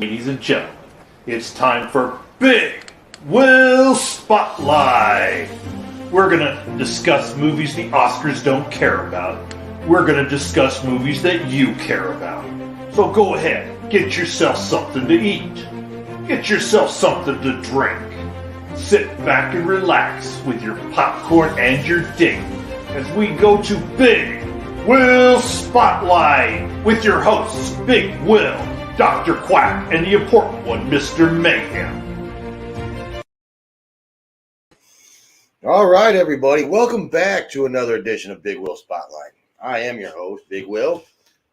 Ladies and gentlemen, it's time for Big Wil Spotlight. We're going to discuss movies the Oscars don't care about. We're going to discuss movies that you care about. So go ahead, get yourself something to eat. Get yourself something to drink. Sit back and relax with your popcorn and your date as we go to Big Wil Spotlight with your hosts, Big Wil, Dr. Quack, and the important one, Mr. Mayhem. All right, everybody. Welcome back to another edition of Big Wil Spotlight. I am your host, Big Wil.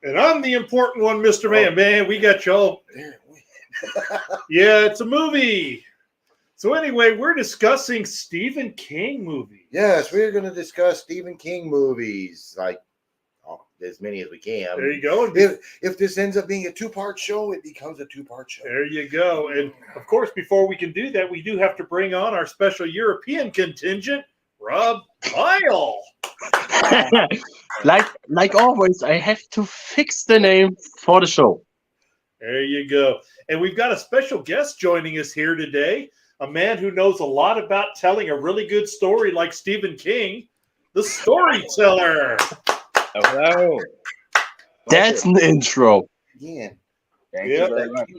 And I'm the important one, Mr. Mayhem. Man, we got y'all. Yeah, it's a movie. So anyway, we're discussing Stephen King movies. Yes, we're going to discuss Stephen King movies, like as many as we can. There you go. If this ends up being a two-part show, it becomes a two-part show. There you go. And of course, before we can do that, we do have to bring on our special European contingent, Rob Lyle. like always, I have to fix the name for the show. There you go. And we've got a special guest joining us here today, a man who knows a lot about telling a really good story like Stephen King, the storyteller. Hello. That's an intro. Yeah. Thank you very much.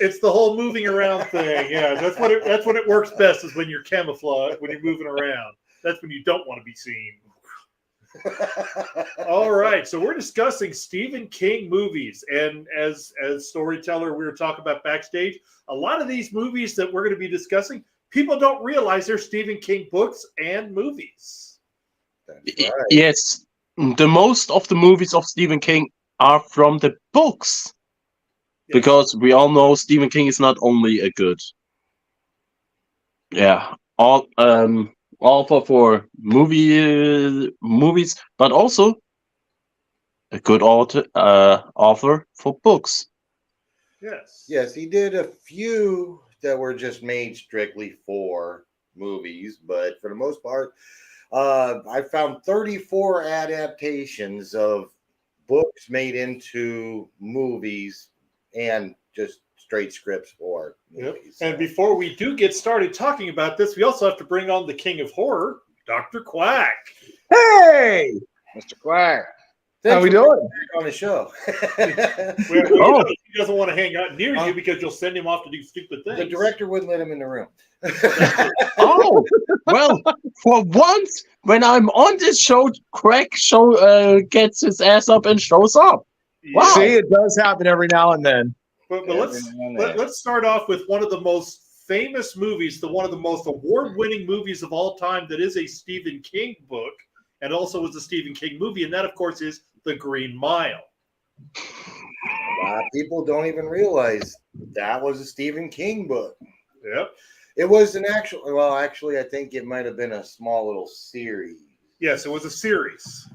It's the whole moving around thing. Yeah, that's when it works best is when you're camouflaged, when you're moving around. That's when you don't want to be seen. All right, so we're discussing Stephen King movies, and as storyteller, we were talking about backstage. A lot of these movies that we're going to be discussing, people don't realize they're Stephen King books and movies. That's right. Yes, the most of the movies of Stephen King are from the books, because we all know Stephen King is not only a good, author for movies, but also a good author for books. Yes, he did a few that were just made strictly for movies, but for the most part, I found 34 adaptations of books made into movies and just straight scripts for movies. And before we do get started talking about this, we also have to bring on the king of horror, Dr. Quack. Hey, Mr. Quack. Thanks How we for doing? being back on the show. He doesn't want to hang out near you because you'll send him off to do stupid things. The director wouldn't let him in the room. Oh, well, for once, when I'm on this show, Craig gets his ass up and shows up. Yeah. Wow. See, it does happen every now and then. But let's start off with one of the most famous movies, one of the most award-winning movies of all time that is a Stephen King book and also was a Stephen King movie, and that, of course, is The Green Mile. A lot of people don't even realize that was a Stephen King book. Yep. It was actually, I think it might have been a small little series. Yes, it was a series.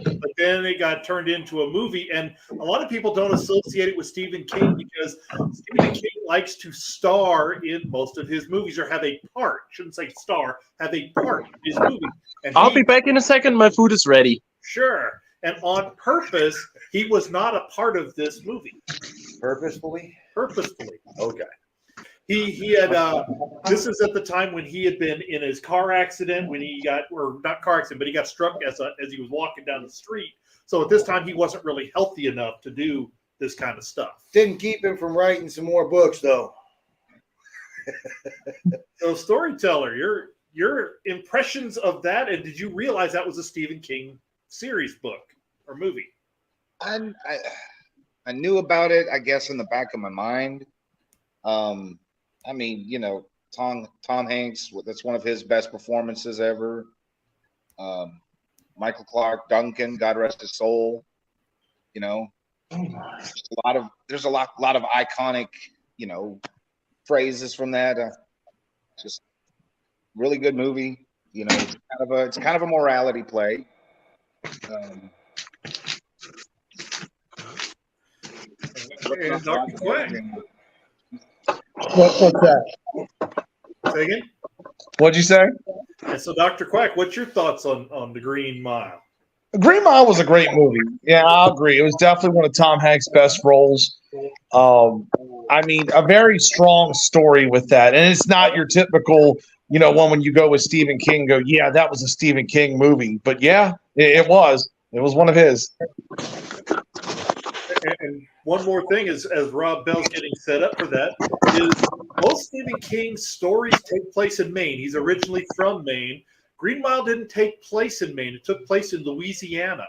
But then it got turned into a movie, and a lot of people don't associate it with Stephen King because Stephen King likes to star in most of his movies or have a part. Shouldn't say star, have a part in his movie. And I'll be back in a second. My food is ready. Sure. And on purpose, he was not a part of this movie. Purposefully? Purposefully. Okay. He had this is at the time when he had been in his car accident when he got, or not car accident, but he got struck as he was walking down the street. So at this time he wasn't really healthy enough to do this kind of stuff. Didn't keep him from writing some more books though. So storyteller, your impressions of that, and did you realize that was a Stephen King series book or movie? I knew about it, I guess, in the back of my mind. I mean, you know, Tom Hanks, that's one of his best performances ever. Michael Clarke Duncan, God rest his soul. You know, there's a lot of iconic, you know, phrases from that. Just really good movie. You know, it's kind of a morality play. Dr. Quack. What's that? Say again? What'd you say? And so, Dr. Quack, what's your thoughts on The Green Mile? Green Mile was a great movie. Yeah, I'll agree. It was definitely one of Tom Hanks' best roles. I mean, a very strong story with that, and it's not your typical, one when you go with Stephen King. Go, yeah, that was a Stephen King movie, but yeah, it was. It was one of his. And one more thing is, as Rob Bell's getting set up for that, is most Stephen King stories take place in Maine. He's originally from Maine. Green Mile didn't take place in Maine. It took place in Louisiana.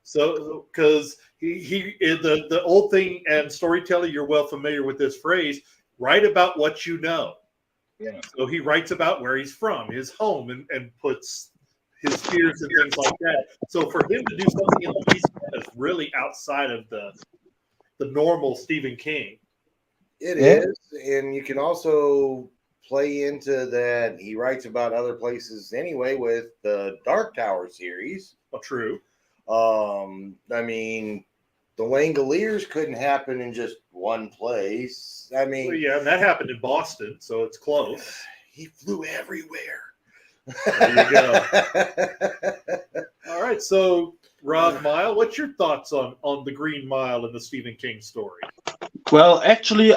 So, because the old thing, and storyteller, you're well familiar with this phrase, write about what you know. Yeah. So he writes about where he's from, his home, and puts his fears and things like that. So for him to do something in Louisiana is really outside of the normal Stephen King. It is, and you can also play into that. He writes about other places anyway with the Dark Tower series. Oh, true. I mean, the Langoliers couldn't happen in just one place. I mean, Well, yeah, and that happened in Boston, so it's close. He flew everywhere. There you go. All right, so Rob Mile, what's your thoughts on the Green Mile and the Stephen King story? Well, actually,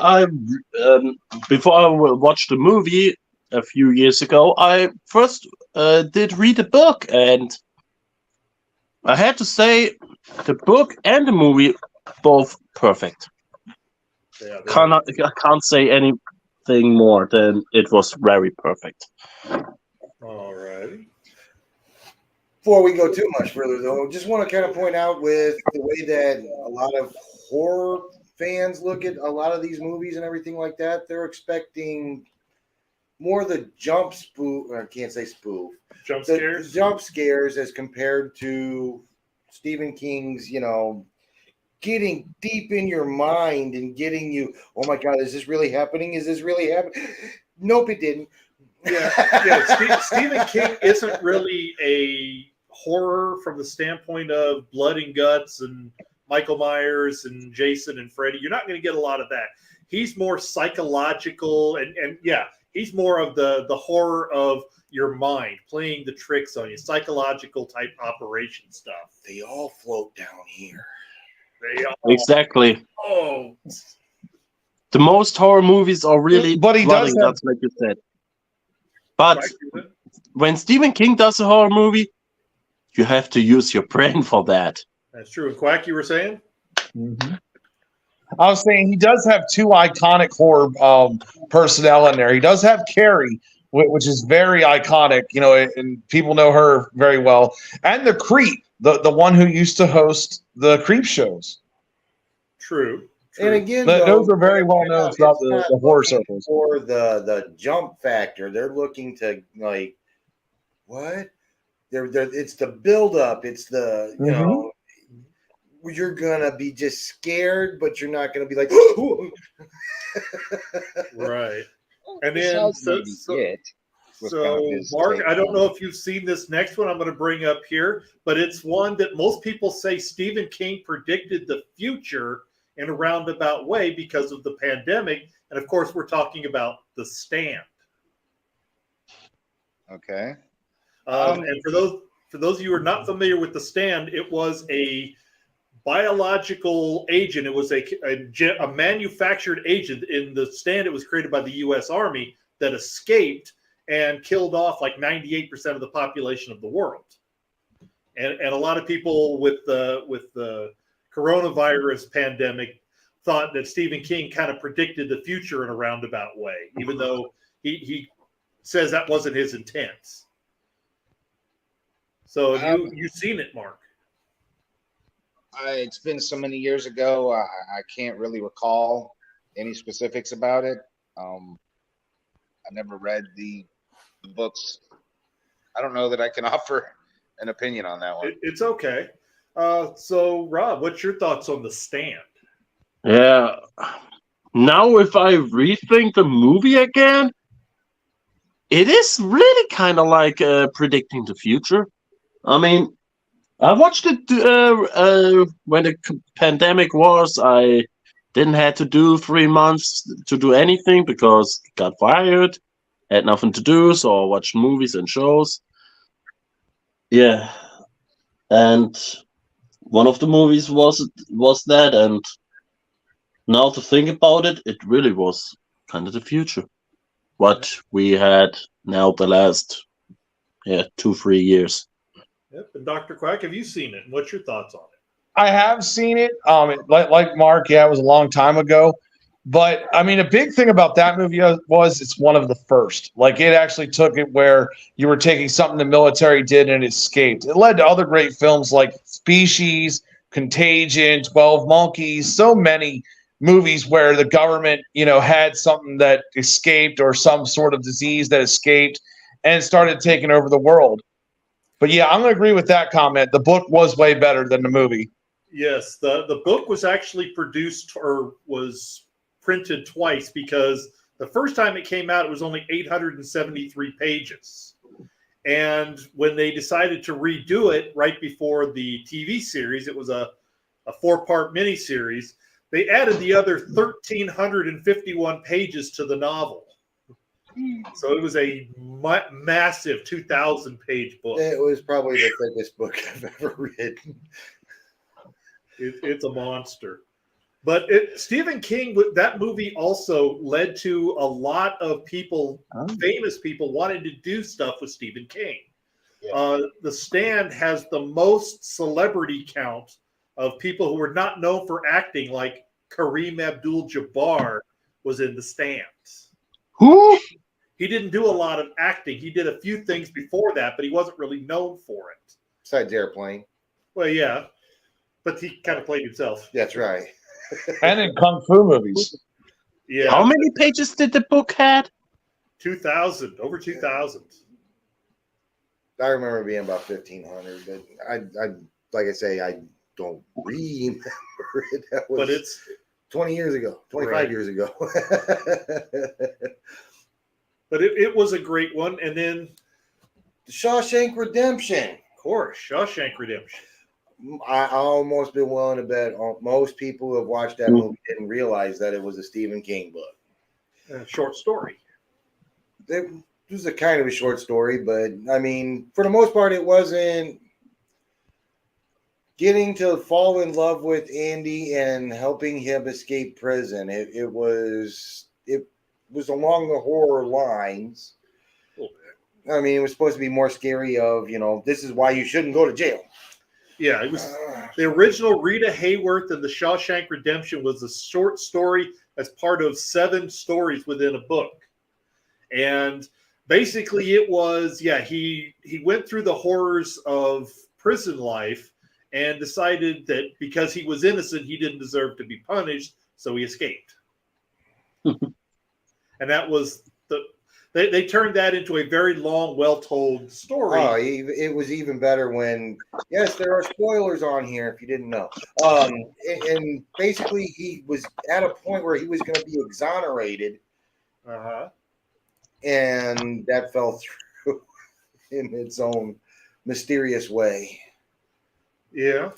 before I watched the movie a few years ago, I first did read the book, and I had to say the book and the movie both perfect. Yeah, I can't say anything more than it was very perfect. all righty. Before we go too much further, though, just want to kind of point out with the way that a lot of horror fans look at a lot of these movies and everything like that, they're expecting more the jump spoof, or I can't say spoof, Jump the scares? jump scares as compared to Stephen King's, getting deep in your mind and getting you, oh my God, is this really happening? Is this really happening? Nope, it didn't. Yeah. Stephen King isn't really a horror from the standpoint of blood and guts and Michael Myers and Jason and Freddy. You're not going to get a lot of that. He's more psychological, and yeah, he's more of the horror of your mind, playing the tricks on you, psychological type operation stuff. They all float down here. They all, Exactly. oh, The most horror movies are really But he does bloody, have- that's like you said. But right. when Stephen King does a horror movie, you have to use your brain for that. That's true. And Quack, you were saying? Mm-hmm. I was saying he does have two iconic horror personnel in there. He does have Carrie, which is very iconic, and people know her very well. And the Creep, the one who used to host the Creep shows. True. And again, Those are very well known throughout the horror circles. For the jump factor, they're looking to like what? They're it's the build up. It's the you're gonna be just scared, but you're not gonna be like Right. And then so Mark, I don't know if you've seen this next one I'm going to bring up here, but it's one that most people say Stephen King predicted the future in a roundabout way because of the pandemic. And of course, we're talking about The Stand. Okay. And for those of you who are not familiar with The Stand, it was a biological agent. It was a manufactured agent. In The Stand, it was created by the U.S. Army that escaped and killed off like 98% of the population of the world. And a lot of people with the coronavirus pandemic thought that Stephen King kind of predicted the future in a roundabout way, even though he says that wasn't his intent. So you've seen it, Mark. It's been so many years ago, I can't really recall any specifics about it. I never read the books. I don't know that I can offer an opinion on that one. It's okay. So, Rob, what's your thoughts on The Stand? Yeah. Now, if I rethink the movie again, it is really kind of like predicting the future. I mean, I watched it when the pandemic was. I didn't have to do 3 months to do anything because I got fired, had nothing to do, so I watched movies and shows. Yeah, and one of the movies was that, and Now to think about it, it really was kind of the future. What we had now the last 2-3 years. Yep. And Dr. Quack, have you seen it? And what's your thoughts on it? I have seen it. Like Mark, yeah, it was a long time ago. But I mean, a big thing about that movie was it's one of the first. Like, it actually took it where you were taking something the military did and it escaped. It led to other great films like Species, Contagion, 12 Monkeys, so many movies where the government, had something that escaped or some sort of disease that escaped and started taking over the world. But yeah, I'm going to agree with that comment. The book was way better than the movie. Yes, the book was actually produced or was printed twice, because the first time it came out, it was only 873 pages. And when they decided to redo it right before the TV series, it was a 4-part miniseries, they added the other 1,351 pages to the novel. So it was a massive 2,000-page book. It was probably the thickest book I've ever read. It's a monster. But Stephen King, that movie also led to a lot of people, famous people, wanting to do stuff with Stephen King. Yeah. The Stand has the most celebrity count of people who were not known for acting, like Kareem Abdul-Jabbar was in The Stand. Who? He didn't do a lot of acting. He did a few things before that, but he wasn't really known for it. Besides Airplane. Well, yeah. But he kind of played himself. That's right. And in Kung Fu movies. Yeah. How many pages did the book had? 2,000. Over 2,000. I remember being about 1,500, but I like I say, I don't remember it. That was but it's 20 years ago, 25 right. years ago. But it was a great one. And then The Shawshank Redemption. Of course, Shawshank Redemption. I almost been willing to bet most people who have watched that movie didn't realize that it was a Stephen King book. Short story. It was a kind of a short story, but I mean, for the most part, it wasn't getting to fall in love with Andy and helping him escape prison. It was along the horror lines. I mean, it was supposed to be more scary of, this is why you shouldn't go to jail. Yeah, it was the original Rita Hayworth and The Shawshank Redemption was a short story as part of 7 stories within a book. And basically it was, he went through the horrors of prison life and decided that because he was innocent, he didn't deserve to be punished, so he escaped. And that was they turned that into a very long, well-told story. Oh, it was even better when, yes, there are spoilers on here if you didn't know. And basically he was at a point where he was going to be exonerated. Uh-huh. And that fell through in its own mysterious way. Yeah.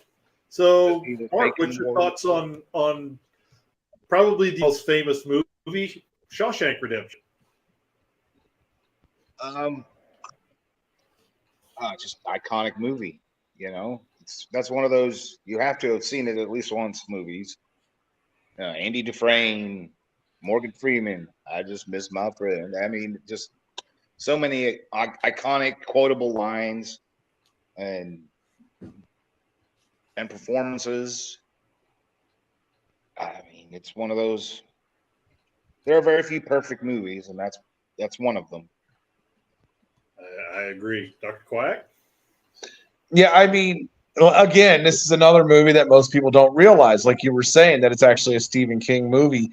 So, Mark, what's your thoughts on probably the most famous movie, Shawshank Redemption? Just iconic movie. That's one of those you have to have seen it at least once movies. Andy Dufresne, Morgan Freeman. I just miss my friend. I mean, just so many iconic, quotable lines and performances. I mean, it's one of those. There are very few perfect movies, and that's one of them. I agree. Dr. Quack? Yeah, I mean, again, this is another movie that most people don't realize, like you were saying, that it's actually a Stephen King movie.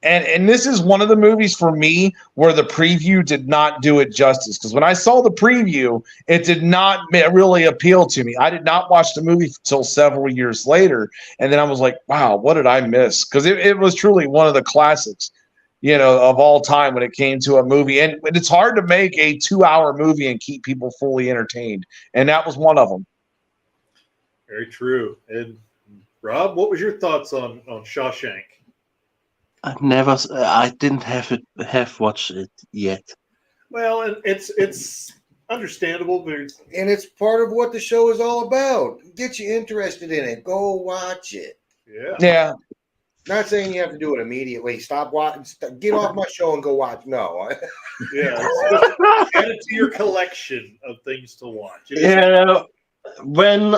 And this is one of the movies for me where the preview did not do it justice. Because when I saw the preview, it did not really appeal to me. I did not watch the movie until several years later. And then I was like, wow, what did I miss? Because it was truly one of the classics, of all time when it came to a movie. And it's hard to make a 2-hour movie and keep people fully entertained. And that was one of them. Very true. And Rob, what was your thoughts on Shawshank? I didn't have watched it yet. Well, and it's understandable, but and it's part of what the show is all about. Get you interested in it. Go watch it. Yeah. Yeah. Not saying you have to do it immediately. Stop watching. Get off my show and go watch. No. Yeah, just add it to your collection of things to watch. Yeah, when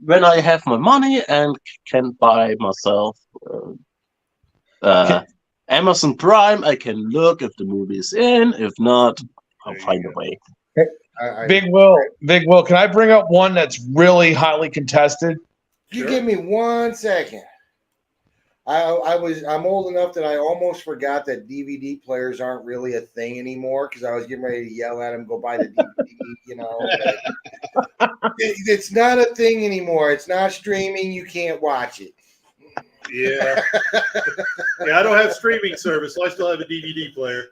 when I have my money and can buy myself Amazon Prime, I can look if the movie is in. If not, I'll find a way. Big Will, can I bring up one that's really highly contested? You give me 1 second. I'm old enough that I almost forgot that DVD players aren't really a thing anymore because I was getting ready to yell at him, go buy the DVD, It's not a thing anymore. It's not streaming. You can't watch it. Yeah. Yeah, I don't have streaming service, so I still have a DVD player.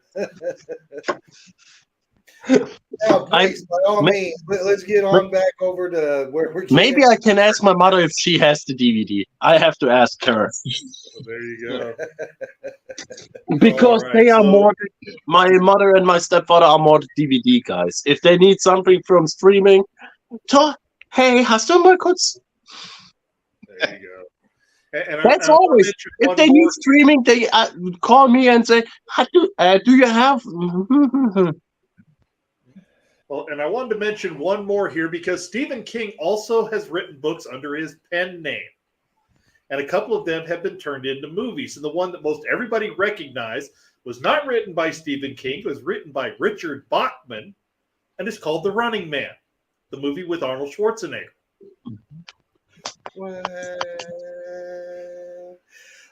Now, please, by all means, let's get on back over to where we're. Maybe I can ask my mother if she has the DVD. I have to ask her. Well, there you go. Because they are more. My mother and my stepfather are more the DVD guys. If they need something from streaming, hey, hast du mal kurz? There you go. And that's always. If they need streaming, they call me and say, "Do you have?" Well, and I wanted to mention one more here because Stephen King also has written books under his pen name. And a couple of them have been turned into movies. And the one that most everybody recognized was not written by Stephen King. It was written by Richard Bachman and it's called The Running Man, the movie with Arnold Schwarzenegger.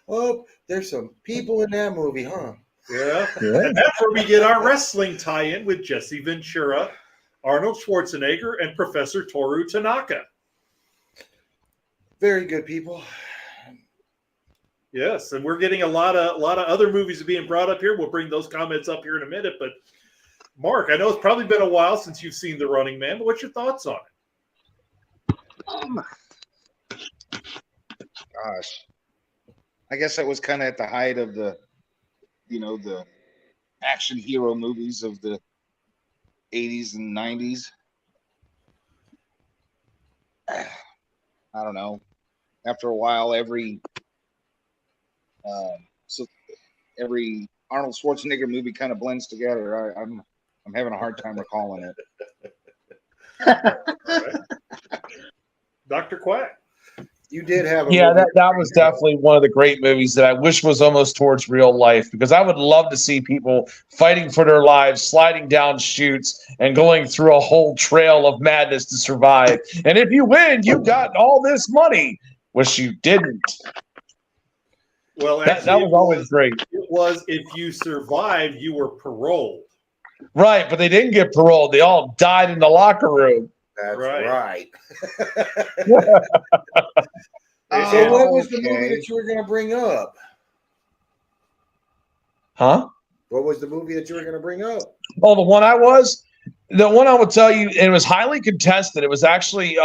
Oh, there's some people in that movie, huh? Yeah. And that's where we get our wrestling tie-in with Jesse Ventura, Arnold Schwarzenegger, and Professor Toru Tanaka. Very good people. Yes, and we're getting a lot of other movies being brought up here. We'll bring those comments up here in a minute. But Mark, I know it's probably been a while since you've seen The Running Man, but what's your thoughts on it? Gosh, I guess that was kind of at the height of the action hero movies of the 80s and 90s. I don't know. After a while, every Arnold Schwarzenegger movie kind of blends together. I'm having a hard time recalling it. Dr. Quack. You did have that was definitely one of the great movies that I wish was almost towards real life, because I would love to see people fighting for their lives, sliding down chutes, and going through a whole trail of madness to survive. And if you win, you got all this money, which you didn't. Well, that was always great. It was if you survived, you were paroled. Right, but they didn't get paroled. They all died in the locker room. That's right. So what was the movie that you were going to bring up? Huh? What was the movie that you were going to bring up? Oh, the one I would tell you, and it was highly contested. It was actually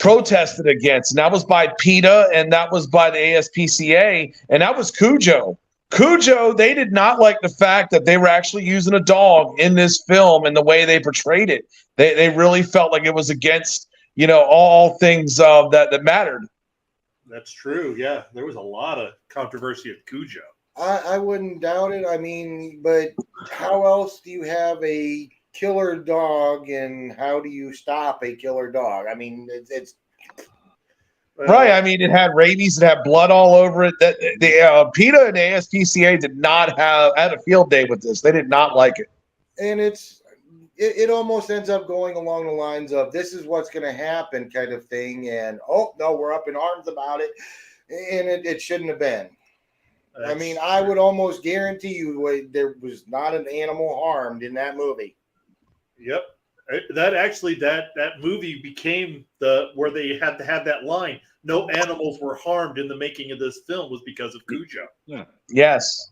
protested against, and that was by PETA, and that was by the ASPCA, and that was Cujo. Cujo, they did not like the fact that they were actually using a dog in this film and the way they portrayed it. They really felt like it was against, all things that mattered. That's true. Yeah, there was a lot of controversy at Cujo. I wouldn't doubt it. I mean, but how else do you have a killer dog, and how do you stop a killer dog? I mean, it's right. I mean, it had rabies. It had blood all over it. That the PETA and the ASPCA did not had a field day with this. They did not like it. And it almost ends up going along the lines of this is what's going to happen kind of thing. And, oh, no, we're up in arms about it. And it shouldn't have been. I mean, I would almost guarantee you there was not an animal harmed in that movie. Yep. That movie became where they had to have that line. No animals were harmed in the making of this film was because of Cujo. Yeah. Yes.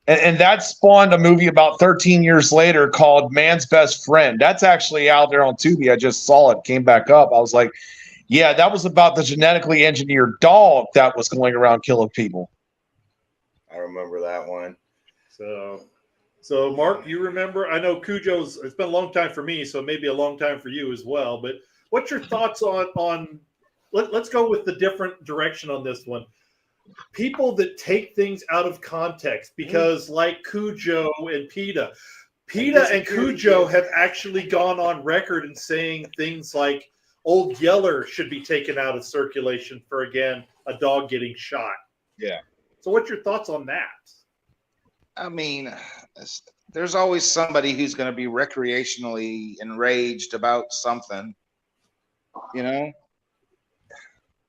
And that spawned a movie about 13 years later called Man's Best Friend. That's actually out there on Tubi. I just saw it, came back up. I was like, yeah, that was about the genetically engineered dog that was going around killing people. I remember that one. So Mark, you remember? I know Cujo's. It's been a long time for me, so maybe a long time for you as well. But what's your thoughts on? Let's go with the different direction on this one. people that take things out of context, because like Cujo and PETA and Cujo have actually gone on record and saying things like Old Yeller should be taken out of circulation for, again, a dog getting shot. Yeah. So what's your thoughts on that? I mean, there's always somebody who's going to be recreationally enraged about something, you know?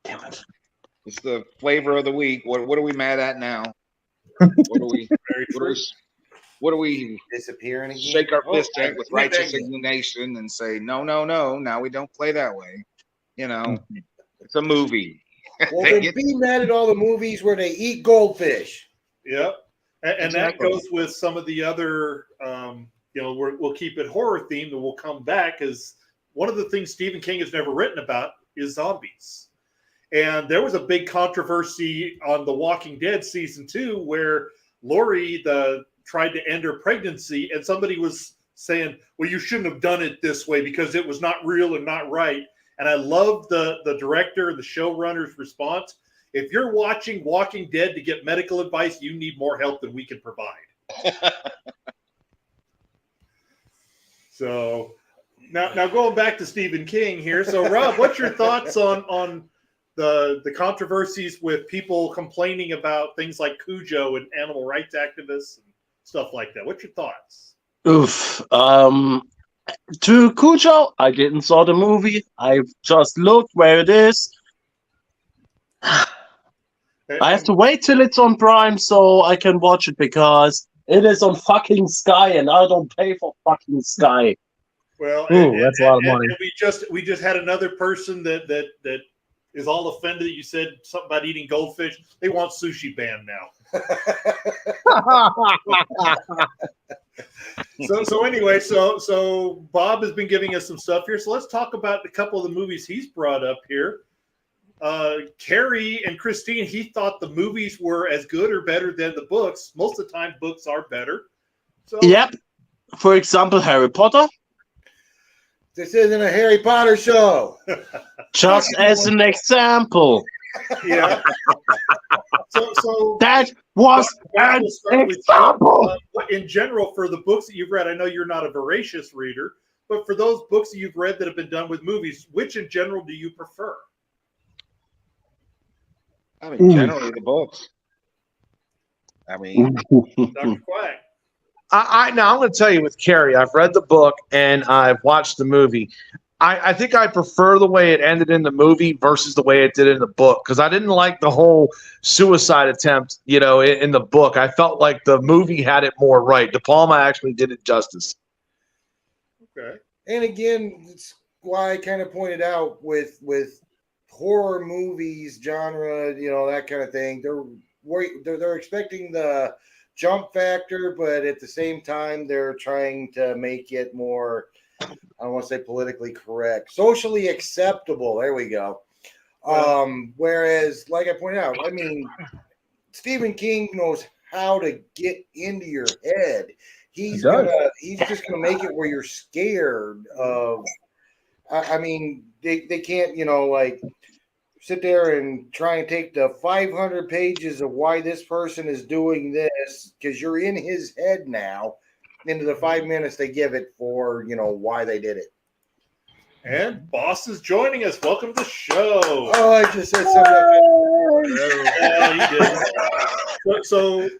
Damn it. It's the flavor of the week. What are we mad at now? What do we disappearing again? Shake our fist at with righteous indignation and say, no, now we don't play that way. You know, it's a movie. Well, then be mad at all the movies where they eat goldfish. Yep. And that goes with some of the other, we'll keep it horror themed and we'll come back, because one of the things Stephen King has never written about is zombies. And there was a big controversy on The Walking Dead season 2 where Lori tried to end her pregnancy, and somebody was saying, well, you shouldn't have done it this way because it was not real and not right. And I love the director and the showrunner's response. If you're watching Walking Dead to get medical advice, you need more help than we can provide. So now going back to Stephen King here. So Rob, what's your thoughts on the controversies with people complaining about things like Cujo and animal rights activists and stuff like that? What's your thoughts? Oof. To Cujo, I didn't saw the movie. I've just looked where it is. I have to wait till it's on Prime so I can watch it, because it is on fucking Sky and I don't pay for fucking Sky. Well, that's a lot of money. And we just had another person that is all offended that you said something about eating goldfish. They want sushi banned now. So Bob has been giving us some stuff here. So let's talk about a couple of the movies he's brought up here. Carrie and Christine, he thought the movies were as good or better than the books. Most of the time, books are better. So, yep. For example, Harry Potter. This isn't a Harry Potter show. Just as an example. Yeah. So that was an example. In general, for the books that you've read, I know you're not a voracious reader, but for those books that you've read that have been done with movies, which in general do you prefer? I mean, generally the books. I mean, Dr. Quack. Now I'm going to tell you with Carrie, I've read the book and I've watched the movie. I think I prefer the way it ended in the movie versus the way it did in the book, because I didn't like the whole suicide attempt, in the book. I felt like the movie had it more right. De Palma actually did it justice. Okay. And again, it's why I kind of pointed out with horror movies, genre, that kind of thing. They're expecting the jump factor, but at the same time, they're trying to make it more, I don't want to say politically correct, socially acceptable. There we go. Whereas, like I pointed out, I mean, Stephen King knows how to get into your head. He's just gonna make it where you're scared of. I mean, they can't, sit there and try and take the 500 pages of why this person is doing this, because you're in his head now, into the 5 minutes they give it for, why they did it. And Boss is joining us. Welcome to the show. Oh, I just said something. Yeah, you did. So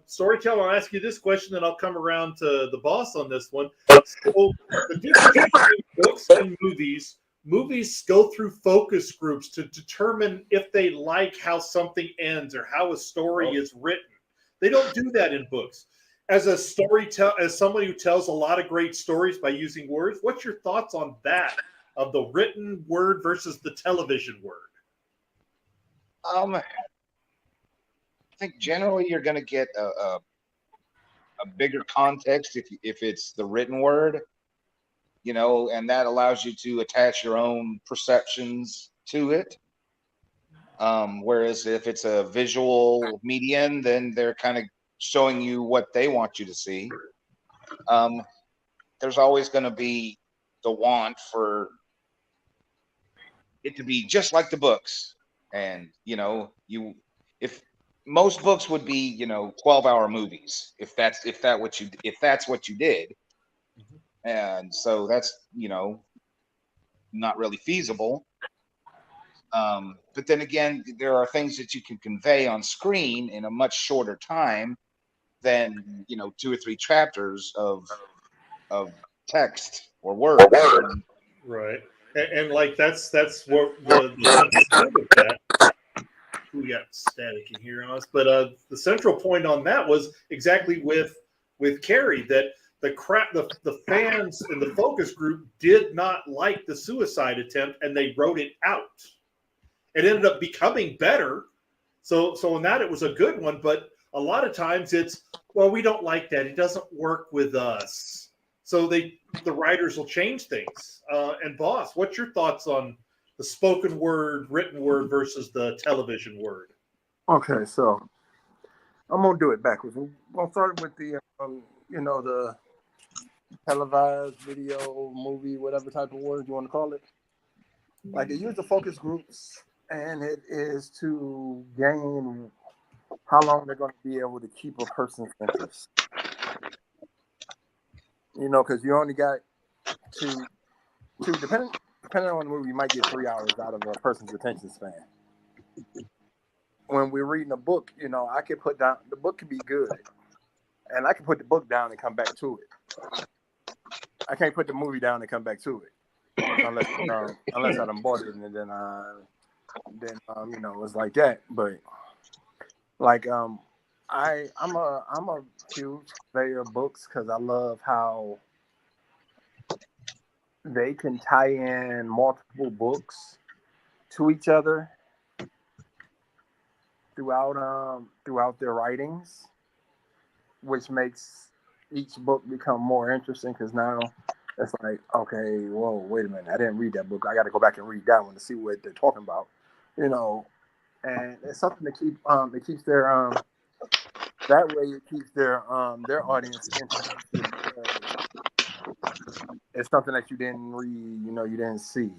Storyteller, I'll ask you this question, then I'll come around to the Boss on this one. So the difference between books and movies go through focus groups to determine if they like how something ends or how a story is written. They don't do that in books. As somebody who tells a lot of great stories by using words, what's your thoughts on that, of the written word versus the television word? I think generally you're going to get a bigger context if it's the written word. And that allows you to attach your own perceptions to it. Whereas if it's a visual medium, then they're kind of showing you what they want you to see. There's always going to be the want for it to be just like the books. And, if most books would be 12-hour movies if that's what you did, and so that's not really feasible. But then again, there are things that you can convey on screen in a much shorter time than 2 or 3 chapters of text or words. Right. And like that's what the point of that. We got static in here on us, but the central point on that was exactly with Carrie, that the fans in the focus group did not like the suicide attempt, and they wrote it out. It ended up becoming better. So in that, it was a good one. But a lot of times it's, well, we don't like that. It doesn't work with us. So the writers will change things. And Boss, what's your thoughts on the spoken word, written word versus the television word? Okay, so I'm gonna do it backwards. We'll start with the the televised video, movie, whatever type of word you want to call it. Like, it used the focus groups, and it is to gain how long they're going to be able to keep a person's interest. Because you only got two depending on the movie, you might get 3 hours out of a person's attention span. When we're reading a book, I could put down, the book could be good, and I can put the book down and come back to it. I can't put the movie down and come back to it unless I done bought it, and then it's like that. But like I'm a huge player of books because I love how they can tie in multiple books to each other throughout their writings, which makes each book become more interesting, because now it's like, okay, whoa, wait a minute, I didn't read that book. I got to go back and read that one to see what they're talking about, and it's something to keep. It keeps their that way it keeps their audience interested. It's something that you didn't read, you didn't see.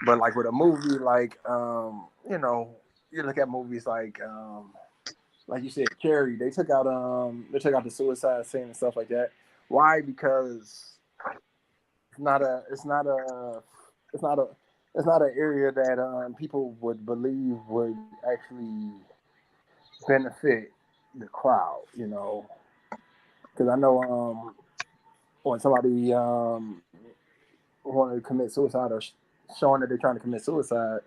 But like with a movie, like you look at movies like you said, Carrie, they took out the suicide scene and stuff like that. Why? Because it's not an area that people would believe would actually benefit the crowd, because I know when somebody wanted to commit suicide or showing that they're trying to commit suicide,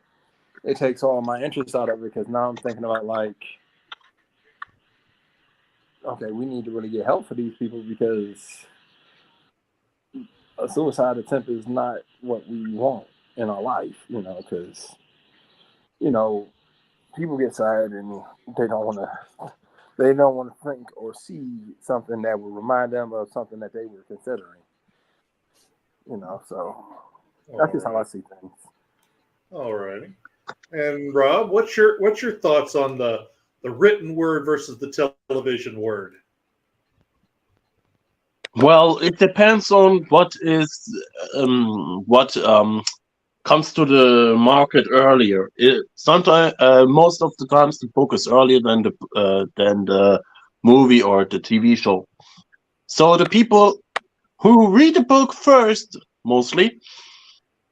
it takes all my interest out of it, because now I'm thinking about, like, okay, we need to really get help for these people, because a suicide attempt is not what we want in our life, because, people get sad and they don't want to think or see something that will remind them of something that they were considering, so that's just how I see things. All righty. And Rob, what's your thoughts on the written word versus the television word? Well, it depends on what comes to the market earlier. Sometimes, most of the times, the book is earlier than the movie or the TV show. So the people who read the book first, mostly,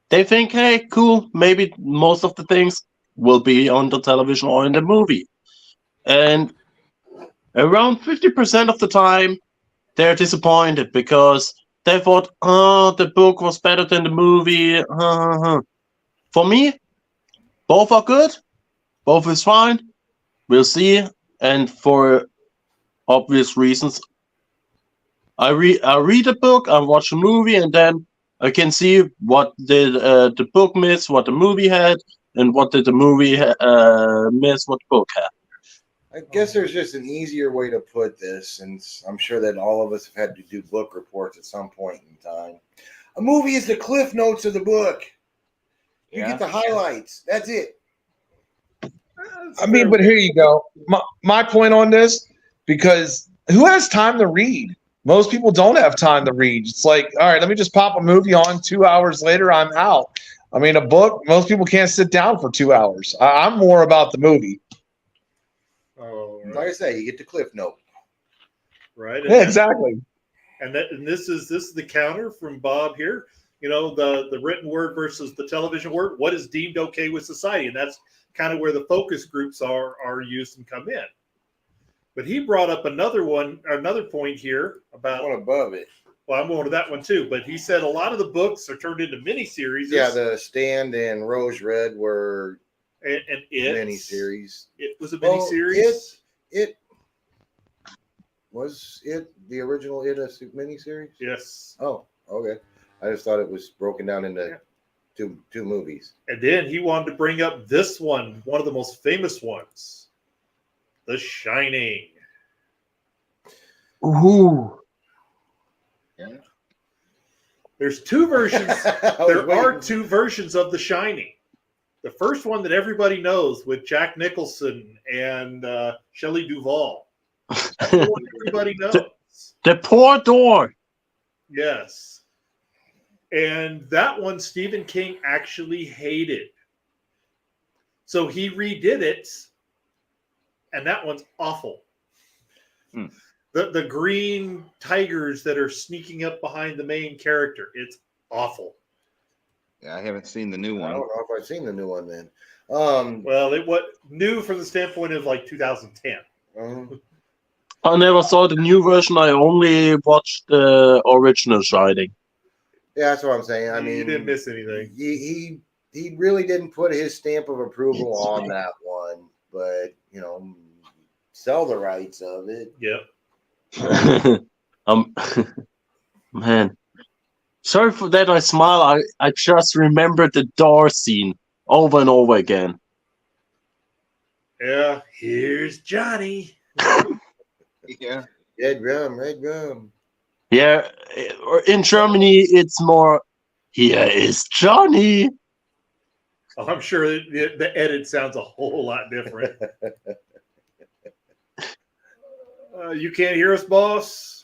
they think, hey, cool, maybe most of the things will be on the television or in the movie. And around 50% of the time, they're disappointed because they thought, the book was better than the movie. For me, both are good. Both is fine. We'll see. And for obvious reasons, I read a book, I watch a movie, and then I can see what did the book miss, what the movie had, and what did the movie miss, what the book had. I guess there's just an easier way to put this, since I'm sure that all of us have had to do book reports at some point in time. A movie is the cliff notes of the book. You get the highlights. That's it. I mean, but here you go. My point on this, because who has time to read? Most people don't have time to read. It's like, all right, let me just pop a movie on. 2 hours later, I'm out. I mean, a book, most people can't sit down for 2 hours. I'm more about the movie. Oh, right. Like I say, you get the cliff note. Right. Yeah, exactly. And this is the counter from Bob here. You know, the written word versus the television word. What is deemed okay with society? And that's kind of where the focus groups are used and come in. But he brought up another point here about One above it. Well, I'm going to that one too. But he said a lot of the books are turned into miniseries. Yeah, the Stand and Rose Red were and miniseries. It was a miniseries. It was the original a miniseries? Yes. Oh, okay. I just thought it was broken down into two movies. And then he wanted to bring up this one of the most famous ones, The Shining. Ooh. Yeah. There's two versions. There are two versions of The Shining. The first one that everybody knows with Jack Nicholson and Shelley Duvall. That's the one everybody knows. The poor door. Yes. And that one Stephen King actually hated. So he redid it, and that one's awful. Hmm. The green tigers that are sneaking up behind the main character, it's awful. Yeah, I haven't seen the new one. I don't know if I've seen the new one then. Well, it was new from the standpoint of like 2010. I never saw the new version. I only watched the original Shining. Yeah, that's what I'm saying. I mean, you didn't miss anything. He really didn't put his stamp of approval on that one, but you know, sell the rights of it. Yep. Man, sorry for that. I smile. I just remembered the door scene over and over again. Yeah, here's Johnny. Yeah. Red rum. Yeah, in Germany it's more. Here is Johnny. Oh, I'm sure the edit sounds a whole lot different. You can't hear us, boss?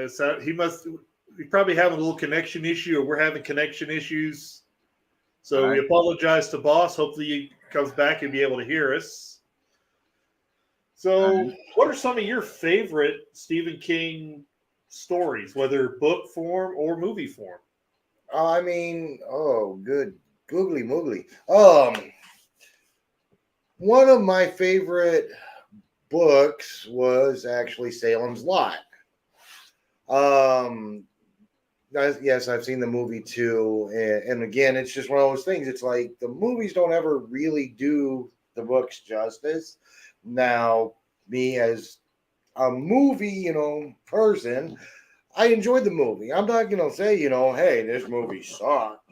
So we probably have a little connection issue, or we're having connection issues. So we apologize to boss. Hopefully he comes back and be able to hear us. So what are some of your favorite Stephen King stories, whether book form or movie form? I mean, good googly moogly. One of my favorite books was actually Salem's Lot. Yes, I've seen the movie too, and again, it's just one of those things. It's like the movies don't ever really do the books justice. Now, me as a movie, person, I enjoyed the movie. I'm not gonna say, hey, this movie sucked.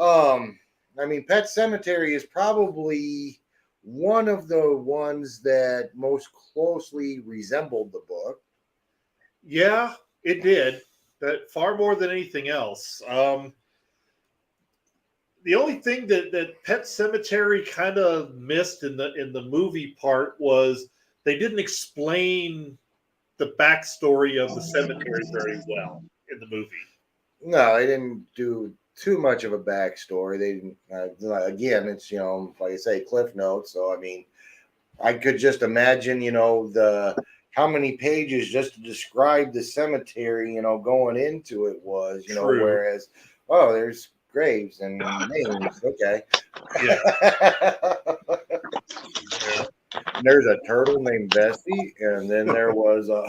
I mean, Pet Sematary is probably one of the ones that most closely resembled the book. Yeah, it did. That far more than anything else. The only thing that Pet Sematary kind of missed in the movie part was they didn't explain the backstory of the cemetery very well in the movie. No, they didn't do too much of a backstory. They didn't. Again, it's like I say, Cliff Notes. So I mean, I could just imagine, how many pages just to describe the cemetery, going into it was, True. Whereas, there's graves and names. Okay. Yeah. There's a turtle named Bessie, and then there was a.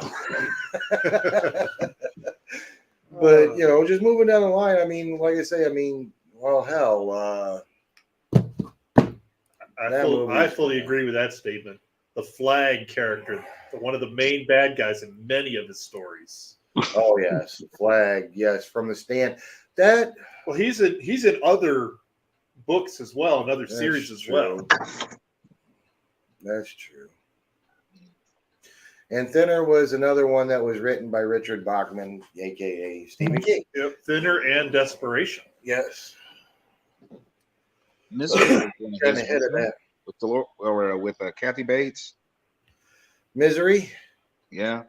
But just moving down the line. I mean, like I say, well, hell. I fully agree with that statement. The Flag character, one of the main bad guys in many of his stories. Oh yes, Flag. Yes, from the Stand. Well, he's in other books as well, and other series as well. That's true. And Thinner was another one that was written by Richard Bachman, aka Stephen King. Yep, Thinner and Desperation. Yes. Misery Trying to hit it with Kathy Bates. Misery. Yeah.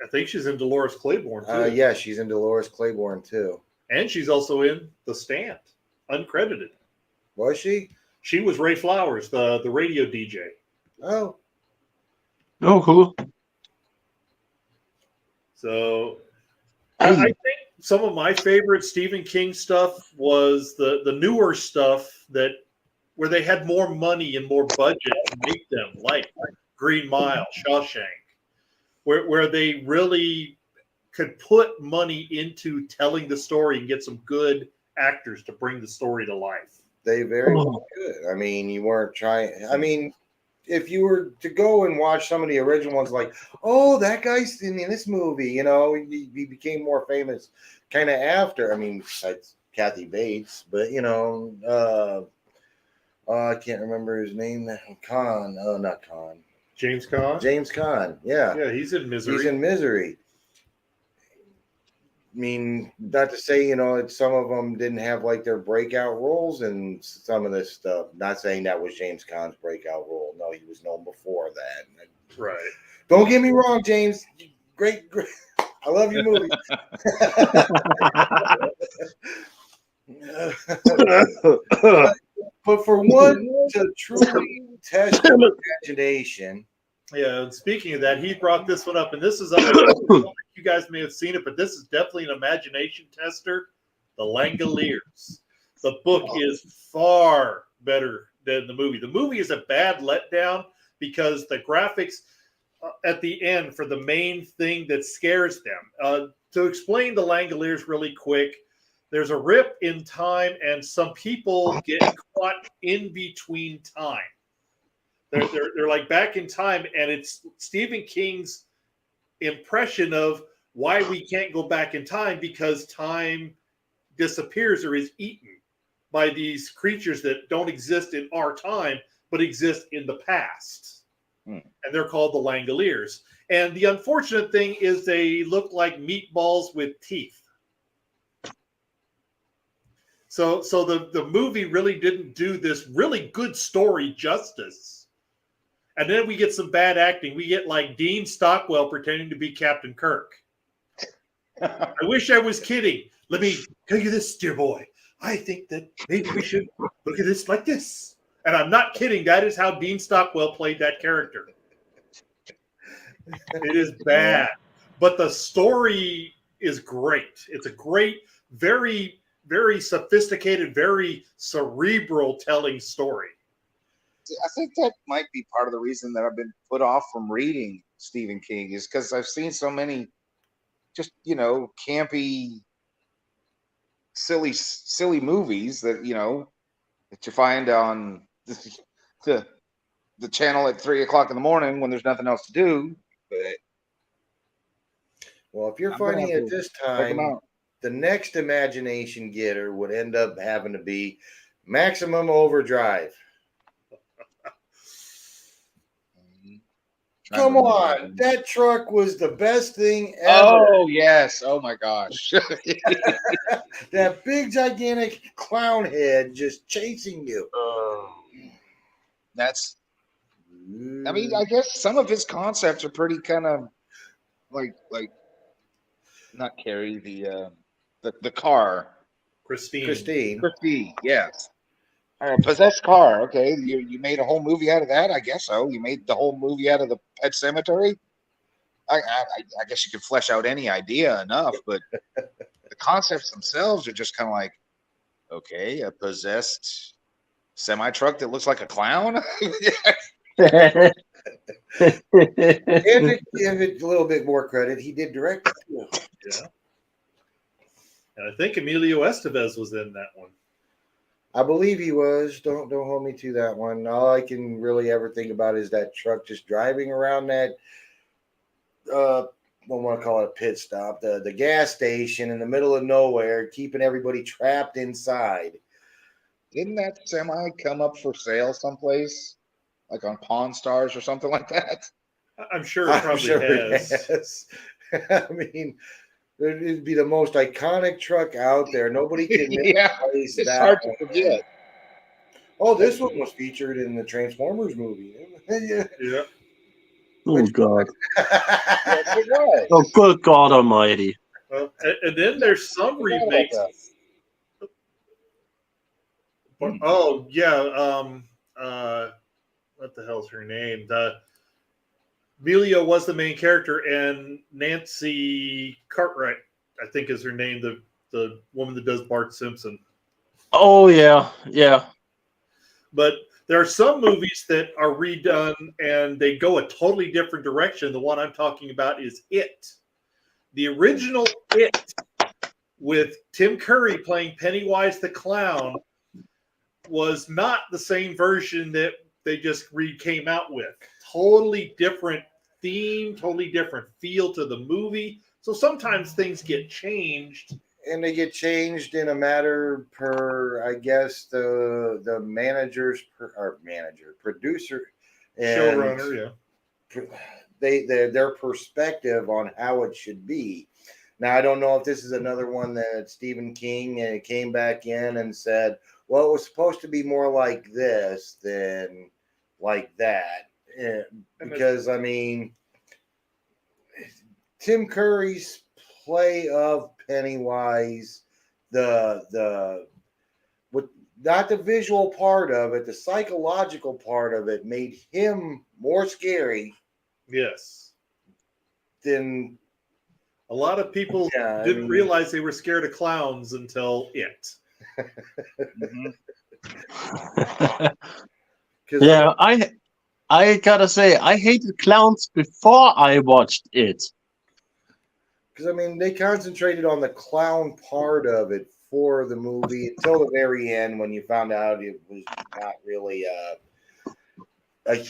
I think she's in Dolores Claiborne too. Yeah, she's in Dolores Claiborne too. And she's also in The Stand, uncredited. Was she? She was Ray Flowers, the radio DJ. Oh. Oh, cool. So I think some of my favorite Stephen King stuff was the newer stuff where they had more money and more budget to make them, like Green Mile, Shawshank, where they really could put money into telling the story and get some good actors to bring the story to life. They very well could. I mean, you weren't trying. I mean, if you were to go and watch some of the original ones, like, oh, that guy's in this movie, you know, he became more famous kind of after. I mean, besides Kathy Bates, but you know, I can't remember his name. Caan. Oh, not Caan. James Caan. James Caan. Yeah. Yeah, he's in Misery. He's in Misery. I mean, not to say, you know, some of them didn't have like their breakout roles and some of this stuff. Not saying that was James Caan's breakout role. No, he was known before that. Right. Don't get me wrong, James. Great. I love your movie. But for one to truly test your imagination. Yeah, and speaking of that, he brought this one up, and this is you guys may have seen it, but this is definitely an imagination tester. The Langoliers. The book is far better than the movie. The movie is a bad letdown because the graphics at the end for the main thing that scares them. To explain the Langoliers really quick, there's a rip in time, and some people get caught in between time. They're like back in time, and it's Stephen King's impression of why we can't go back in time because time disappears or is eaten by these creatures that don't exist in our time but exist in the past. And they're called the Langoliers. And the unfortunate thing is they look like meatballs with teeth. So the movie really didn't do this really good story justice. And then we get some bad acting. We get like Dean Stockwell pretending to be Captain Kirk. I wish I was kidding. Let me tell you this, dear boy. I think that maybe we should look at this like this. And I'm not kidding. That is how Dean Stockwell played that character. It is bad. But the story is great. It's a great, very, very sophisticated, very cerebral telling story. I think that might be part of the reason that I've been put off from reading Stephen King is because I've seen so many just, you know, campy, silly movies that, you know, that you find on the channel at 3 o'clock in the morning when there's nothing else to do. But well, if you're finding it this time, the next imagination getter would end up having to be Maximum Overdrive. Come on, that truck was the best thing ever. Oh, yes. Oh, my gosh. That big, gigantic clown head just chasing you. That's, I mean, I guess some of his concepts are pretty kind of like not Carrie, the car. Christine, yes. Possessed car. Okay, you made a whole movie out of that. I guess so. You made the whole movie out of the Pet Cemetery. I guess you could flesh out any idea enough, but the concepts themselves are just kind of like, okay, a possessed semi truck that looks like a clown. And to give it a little bit more credit, he did direct it too. Yeah. And I think Emilio Estevez was in that one. I believe he was. Don't hold me to that one. All I can really ever think about is that truck just driving around that I don't want to call it a pit stop, the gas station in the middle of nowhere, keeping everybody trapped inside. Didn't that semi come up for sale someplace? Like on Pawn Stars or something like that? I'm sure it probably has. I mean, it'd be the most iconic truck out there. Nobody can replace it's that. Hard to forget. Oh, this one was featured in the Transformers movie. Yeah. Oh, God. Yes, it was. Oh, good God Almighty. Well, and then there's some remakes. Oh yeah. What the hell's her name? Amelia was the main character, and Nancy Cartwright, I think, is her name. The woman that does Bart Simpson. Oh yeah, yeah. But there are some movies that are redone and they go a totally different direction. The one I'm talking about is It. The original It, with Tim Curry playing Pennywise the Clown, was not the same version that they just came out with. Totally different theme, totally different feel to the movie. So sometimes things get changed. And they get changed in a matter per, I guess, the producer, and Showrunner, yeah. Their perspective on how it should be. Now, I don't know if this is another one that Stephen King came back in and said, well, it was supposed to be more like this than like that. Because, I mean, Tim Curry's play of Pennywise, not the visual part of it, the psychological part of it made him more scary. Yes. Than a lot of people didn't realize they were scared of clowns until It. Yeah, I gotta say, I hated clowns before I watched It. Because, I mean, they concentrated on the clown part of it for the movie until the very end when you found out it was not really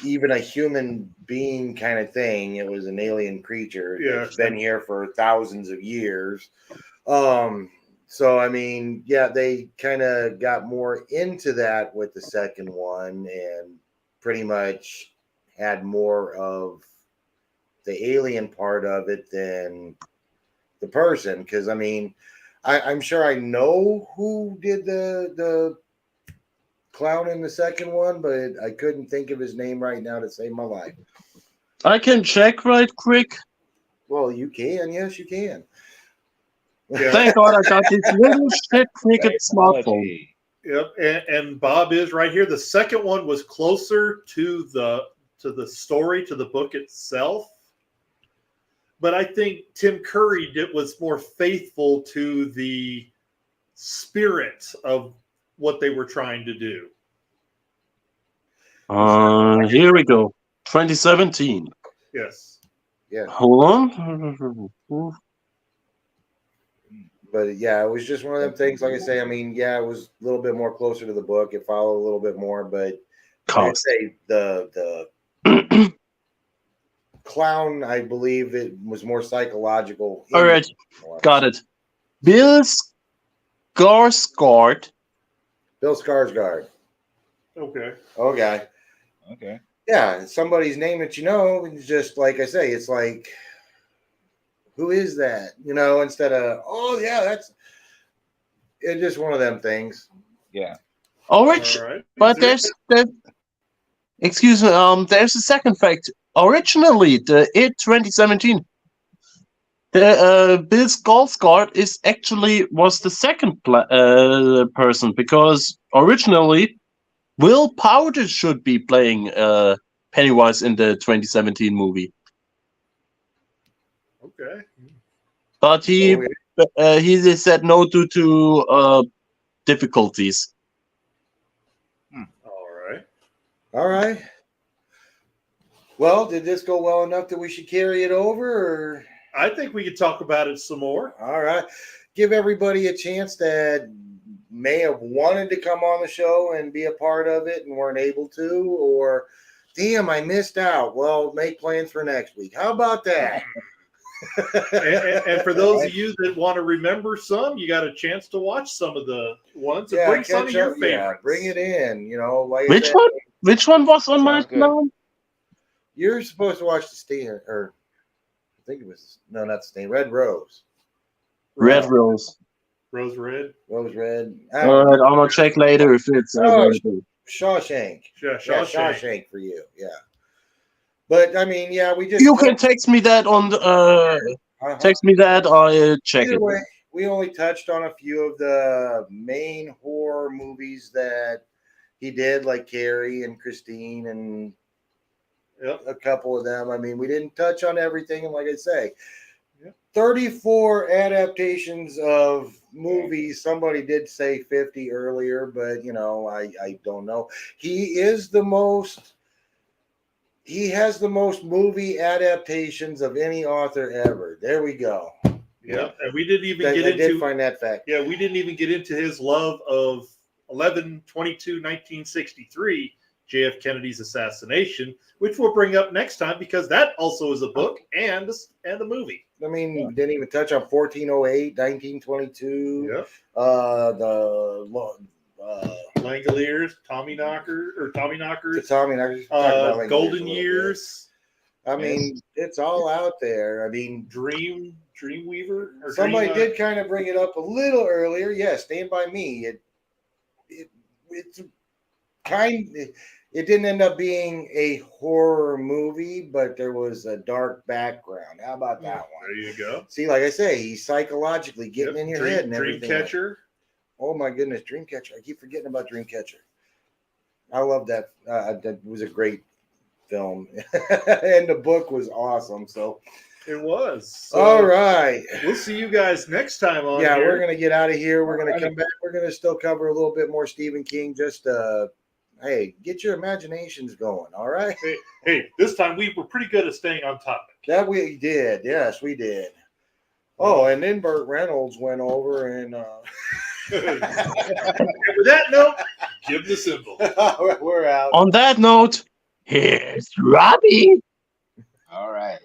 even a human being kind of thing. It was an alien creature that's been here for thousands of years. So, I mean, yeah, they kind of got more into that with the second one and pretty much had more of the alien part of it than the person. Because, I mean, I'm sure I know who did the clown in the second one, but I couldn't think of his name right now to save my life. I can check right quick. Well, you can. Yes, you can. Yeah. Thank God I got this little shit cricket smartphone. Yep, and Bob is right here. The second one was closer to the story, to the book itself. But I think Tim Curry was more faithful to the spirit of what they were trying to do. Here we go. 2017. Yes. Yeah. Hold on. But yeah, it was just one of them things. Like I say, I mean, yeah, it was a little bit more closer to the book. It followed a little bit more, but I'd say the clown, I believe it was more psychological. All right, got it. Bill Skarsgård. Bill Skarsgård. Okay. Okay. Yeah, somebody's name that you know. It's just like I say, it's like, who is that? You know, instead of, oh yeah, it's just one of them things. Yeah. All right. But there's excuse me. There's a second fact. Originally, the It 2017, the Bill Skarsgård was the second person, because originally Will Powder should be playing Pennywise in the 2017 movie. Okay. But he said no due to difficulties. All right. Well, did this go well enough that we should carry it over? Or? I think we could talk about it some more. All right. Give everybody a chance that may have wanted to come on the show and be a part of it and weren't able to, or damn, I missed out. Well, make plans for next week. How about that? and for those of you that want to remember some, you got a chance to watch some of the ones. And bring some of your favorites. Yeah, bring it in. You know, like which one? Which one was on my phone? You're supposed to watch The Stain, or I think it was not The Stain. Red Rose. Red Rose. Rose Red. Rose Red. All right, I'm gonna check later if it's available. Shawshank. Shawshank for you. Yeah. But I mean, we just you can text me that on the text me that. I'll check it. we only touched on a few of the main horror movies that he did, like Carrie and Christine and a couple of them. I mean, we didn't touch on everything. And like I say, 34 adaptations of movies. Somebody did say 50 earlier, but, you know, I don't know. He has the most movie adaptations of any author ever. There we go. Yeah, and we didn't even I get did into find that fact. Yeah, we didn't even get into his love of 11/22/1963, JF Kennedy's assassination, which we'll bring up next time because that also is a book and the movie. I mean, didn't even touch on 1408, 1922. Yep. The Langoliers, Tommy Knockers, Golden Years. I mean, it's all out there. I mean, Dreamweaver. Or somebody did kind of bring it up a little earlier. Yeah, Stand By Me. It didn't end up being a horror movie, but there was a dark background. How about that one? There you go. See, like I say, he's psychologically getting in your head and everything. Dreamcatcher. Oh my goodness, Dreamcatcher! I keep forgetting about Dreamcatcher. I love that. That was a great film, and the book was awesome. So it was. So all right. We'll see you guys next time on. Yeah, here. We're gonna get out of here. We're gonna come back. We're gonna still cover a little bit more Stephen King. Just hey, get your imaginations going. All right. Hey, this time we were pretty good at staying on topic. That we did. Yes, we did. Oh, and then Burt Reynolds went over and. And with that note, give the symbol. We're out. On that note, here's Robbie. All right.